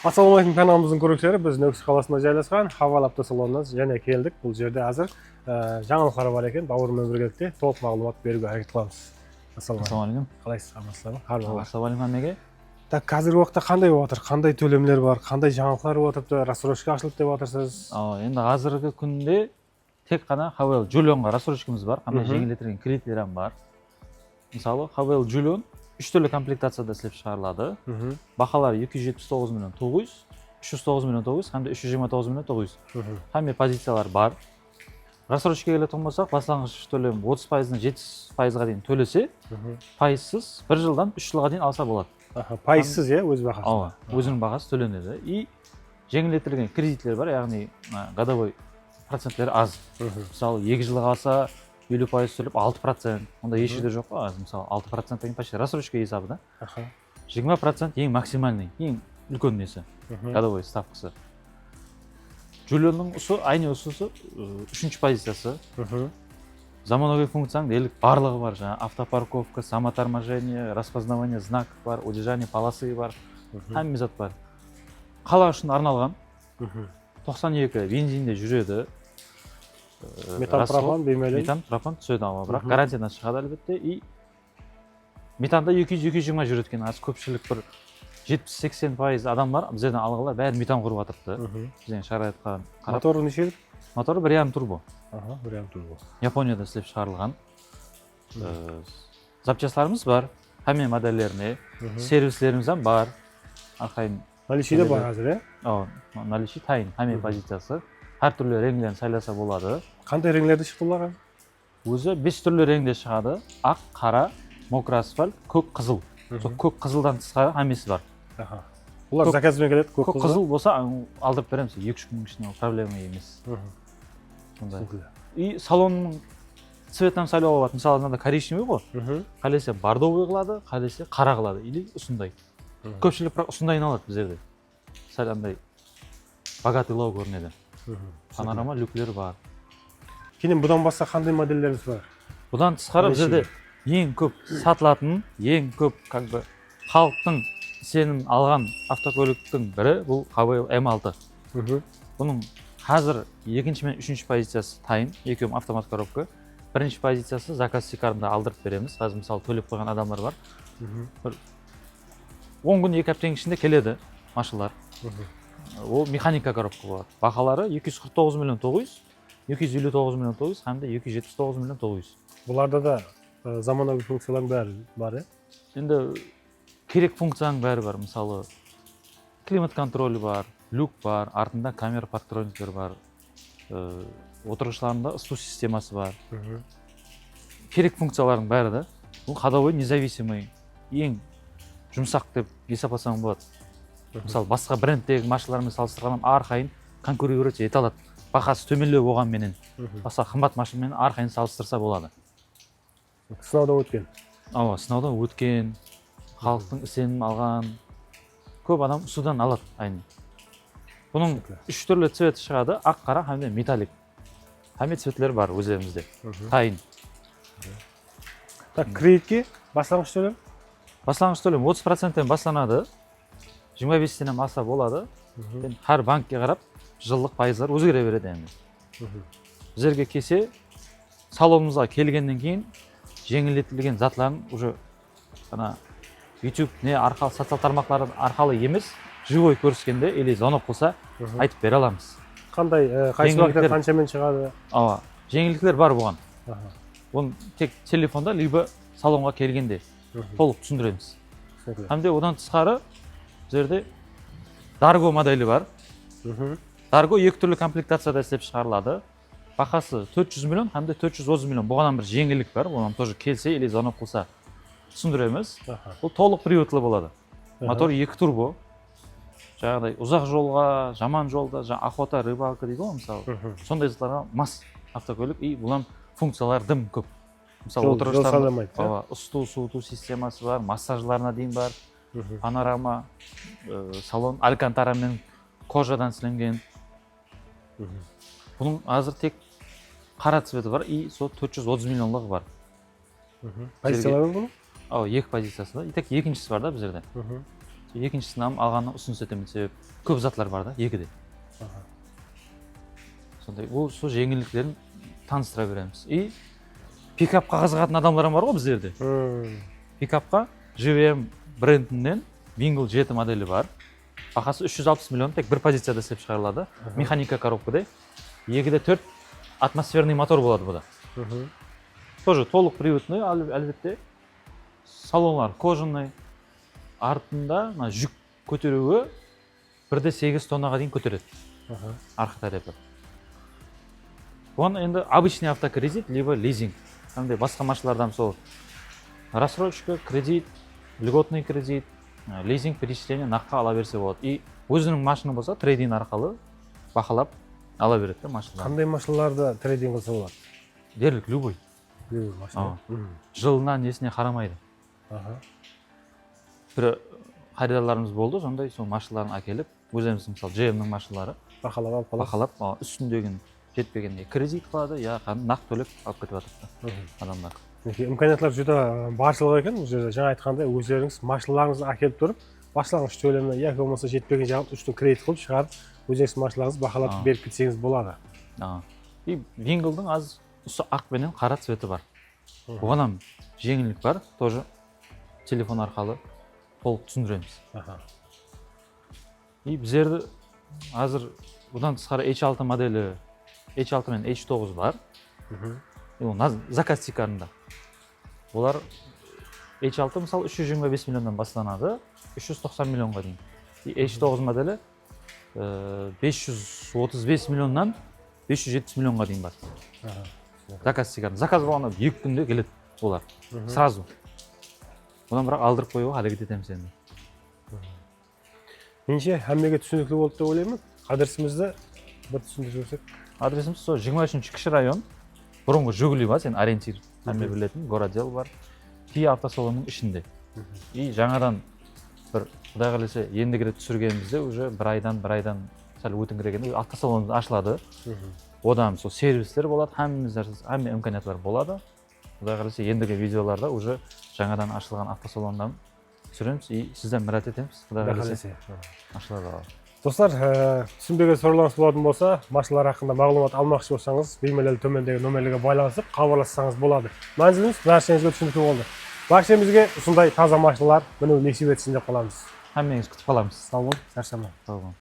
Ассалаумағалейкум, каналымыздың көрушілері, біз Нөксі қаласында жайласқан Хавал автосалонынан және келдік. Бұл жерде қазір жаңалықтар бар екен. Бауырыммен біргелікте толық мағлұмат беруге әрекет қыламыз. Ассалаумағалейкум. Қалайсыз, амансыздар ма? Ассалаумағалейкум әмеге. Так, қазіргі уақытта қандай болып жатыр? Қандай төлемлер бар? Қандай жаңалықтар болып жатыр? Рассрочка ашылды деп жатырсыз? Енді қазіргі күнде тек қана Хавал Julionға рассрочкамыз бар. Қандай жеңілдетілген кредиттер бар. Мысалы, Хавал Julion 3 түрлі комплектацияда істеп шығарылады. Бағалары 279 миллион 900, 309 миллион 900, һәм 329 миллион 900. Һәм позициялар бар. Рассрочкаға келетін болсақ, бастаңғыш төлем 30%-дан 70%-ға дейін төлесе, пайызсыз 1 жылдан 3 жылға дейін алса болады. Пайызсыз, өз бағасы. Өзінің бағасы төленеді. И жеңілдетілген кредиттер бар, яғни годовой проценттері аз. Мысалы, 2 жылға алса 50% төлеп 6%, онда еш жерде жоқ па, мысалы 6% деген почти рассрочка есабы да. 20% ең максимальный, ең үлкен несі, годовой ставкасы. Julionның айны ұсысы 3-ші позициясы. Заманауи функцияның дерлік барлығы бар, жаңа автопарковка, самоторможение, распознавание знаков бар, удержание полосы бар, һәм зат бар. Қала үшін арналған 92 бензинде жүреді. Метан пропан беймелен. Метан пропан түседі, бірақ гарантиядан шығады әлбетте. И метанда 200-220 жүреді екен. Аз көпшілік бір 70-80% адам бар, біздерден алғылар бәрі метан құрып жатырды. Бізден шағырайтқа қарап. Моторы нешелік? Моторы 1.5 турбо. 1.5 турбо. Японияда істеп шығарылған. Запчастарымыз бар, һәме модельдеріне, сервислеріміз бар. Арқайын наличиде бар қазір, наличи тайын, һәме позициясы. Әр түрлі реңдерін сайласа болады. Қандай реңдерді шықты оларға? Өзі 5 түрлі реңде шығады. Ақ, қара, мокрый асфальт, көк, қызыл. Көк қызылдан тысқары һәмесі бар. Олар заказбен келеді, көк қызыл болса алдырып береміз, 2-3 күннің ішінде проблема емес. И салонның цветін сайлауға болады. Мысалы, мынада коричневый ғой. Қалесе бордовый қылады, қалесе қара қылады или ұсындай. Көпшілік бірақ ұсындайын алады біздерде. Сәл андай богатый лау көрінеді. Панорама люклер бар. Кейін бұдан басқа қандай модельдеріміз бар? Бұдан тысқары біздерде ең көп сатылатын, ең көп халықтың сенім алған автокөліктің бірі бұл Хавал М6. Бұның қазір 2-ші мен 3-ші позициясы тайын, екеуім автомат коробка. 1-ші позициясы заказ шикарында алдырып береміз. Қазір мысалы төлеп қойған адамдар бар. 10 күн 2 аптаның ішінде келеді машиналар. Ол механика коробка болады. Бағалары 249 миллион 900, 259 миллион 900, һәм 279 миллион 900. Бұларда да заманауи функциялардың бәрі бар, Енді керек функцияның бәрі бар. Мысалы, климат контролі бар, люк бар, артында камера парктрониктер бар, отырғышларында ысыту системасы бар. Керек функциялардың бәрі да. Бұл ходовой независимый, ең жұмсақ деп есептесең болады. Мысалы, басқа брендтегі машиналармен салыстырғанда арқайын конкурировать ете алады. Бағасы төмендеу болғанменен, басқа қымбат машинамен арқайын салыстырса болады. Сынаудан өткен. Сынаудан өткен, халықтың сенім алған, көп адам судан алады айны. Бұның 3 түрлі цветі шығады, ақ, қара һәм металлик. Һәме цветлер бар өздерімізде. Тайын. Так, кредитке бастаңғыш төлем? Бастаңғыш төлем 30%-тен бастанады. 25-тен алса болады. Әр банкке қарап, жылдық пайыздар өзгере береді енді. Біздерге келсе, салонымызға келгеннен кейін жеңілдетілген затларын уже YouTube не арқалы социал тармақтары арқалы емес, живой көріскенде или звонок қылса айтып бере аламыз. Қандай, қайсы бағыттар қаншамен шығады? Жеңілдіктер бар бұған. Оны тек телефонда, либо салонға келгенде толық түсіндіреміз. Һәм одан тысқары біздерде Dargo моделі бар. Dargo 2 түрлі комплектацияда істеп шығарылады. Бағасы 400 миллион, һәм 430 миллион. Бұған бір жеңілдік бар. Бұған тоже келсе или звонок қылса түсіндіреміз. Бұл толық приводлы болады. Мотор 2 турбо. Жаңағыдай ұзақ жолға, жаман жолда, охота, рыбалка дейді ғой, мысалы. Сондай заттарға мас автокөлік, и бұлан функциялар дым көп. Мысалы, отырғыштар, ысыту, суыту системасы бар, массажларына дейін бар. Панорама, салон алькантарамен кожадан сіленген. Бұның азыр тек қара цветі бар, и 430 миллионлығы бар. Позициялары бұның? Екі позициясы да. Тек екіншісі бар да біздерде. Екіншісін алғаннан ұсыныс етемін, себебі көп затлар бар да, екіде. Сондай, сол жеңілдіктерін таныстыра береміз. И пикапқа қызығатын адамдар бар ғой біздерде. Пикапқа JVM брендінен Wingle 7 моделі бар. Бағасы 360 миллион, тек бір позицияда істеп шығарылады. Механика коробкада. 2-4 атмосферный мотор болады бұда. Тоже толық приводный, әлбетте. Салонлар кожаный. Артында жүк көтеруі 1,8 тоннаға дейін көтереді. Арқа тарапы. Оған енді обычный автокредит, либо лизинг. Қандай басқа машиналардан сол рассрочка, кредит, льготный кредит, лизинг, перечисление наққа ала берсе болады. И өзінің машина болса, трейдинг арқылы бақылап ала береді машина. Қандай машиналарды трейдинг қылса болады? Дерлік любой. Любой машина. Жылына несіне қарамайды. Бір қаридарларымыз болды, сондай сол машиналарын әкеліп, өзіміздің мысалы GM-нің машиналары бақылап, үстіндегі жетпегенде кредит қылады, я нақ төлеп алып кетіп жатыр адамдар. Имканиятлар жүдә баршылық екен, бұл жерде жаңа айтқандай өздеріңіз машиналарыңызды әкеліп тұрып, башлангыч төлеміне яки болмаса жетпеген жағын үстін кредит қылып шығарып, өзіңіз машиналарыңызды бақылап беріп кетсеңіз болады. И Wingle-дың аз ақ пенен қара цветі бар. Оған жеңілдік бар, тоже телефон арқылы толық түсіндіреміз. И біздерді азыр бұдан тысқары H6 моделі, H6 мен H9 бар. Ол заказ шекарында. Олар H6 мысалы 325 миллионнан басталады, 390 миллионға дейін. И H9 моделі 535 миллионнан 570 миллионға дейін бар. Заказ шекарында. Заказ болғанда 2 күнде келеді олар. Сразу. Одан бірақ алдырып қоюға әрекет етеміз енді. Меніңше әммеге түсінікті болды деп ойлаймын. Адресімізді бір түсіндіріп жіберсек. Адресіміз сол 23 кіші район. Бұрынғы Жигули бар, сен ориентир әмме білетін, городдел бар. Kia автосалонның ішінде. И жаңадан бір құдай қаласа ендігірі түсіргенімізде уже бір айдан сәл өтіңкірегенде автосалон ашылады. Одан сол сервистер болады, әмме имканиятлар болады. Құдай қаласа ендігі видеоларда уже жаңадан ашылған автосалондан түсіреміз и сізден мұрат етеміз. Құдай қаласа ашылады. Достар, түсінбеген сұрақтарыңыз болатын болса, машиналар хақында мағлұмат алмақшы болсаңыз, беймәлел төмендегі нөмірлерге байланысып, хабарлассаңыз болады. Мәнзіліміз баршаңызға түсінікті болды. Баршамызға осындай таза машиналар міну несіп етсін деп қаламыз. Әммеңіз күтіп қаламыз. Сау болыңыз, шаршамаңыз. Сау болыңыз.